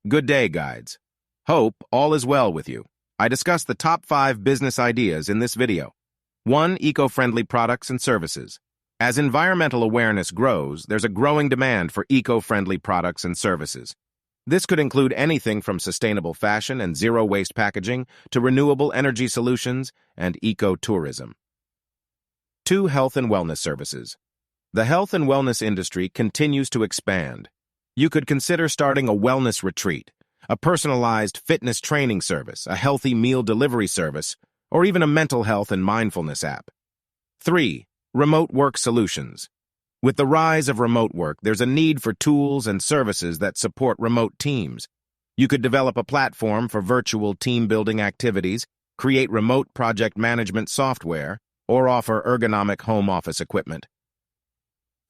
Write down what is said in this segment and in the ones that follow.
Good day, guides. Hope all is well with you. I discuss the top 5 business ideas in this video. 1. Eco-friendly products and services. As environmental awareness grows, there's a growing demand for eco-friendly products and services. This could include anything from sustainable fashion and zero-waste packaging to renewable energy solutions and eco-tourism. 2. Health and wellness services. The health and wellness industry continues to expand. You could consider starting a wellness retreat, a personalized fitness training service, a healthy meal delivery service, or even a mental health and mindfulness app. 3. Remote work solutions. With the rise of remote work, there's a need for tools and services that support remote teams. You could develop a platform for virtual team-building activities, create remote project management software, or offer ergonomic home office equipment.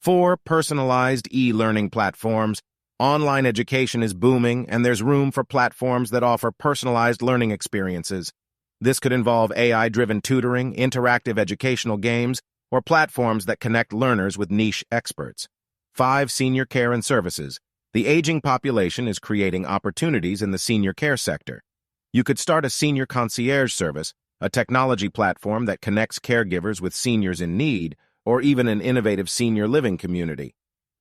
4. Personalized e-learning platforms. Online education is booming, and there's room for platforms that offer personalized learning experiences. This could involve AI-driven tutoring, interactive educational games, or platforms that connect learners with niche experts. 5. Senior care and services. The aging population is creating opportunities in the senior care sector. You could start a senior concierge service, a technology platform that connects caregivers with seniors in need, or even an innovative senior living community.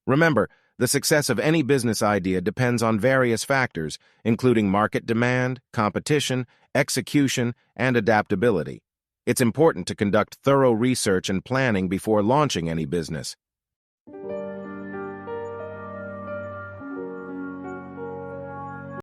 Remember, the success of any business idea depends on various factors, including market demand, competition, execution, and adaptability. It's important to conduct thorough research and planning before launching any business.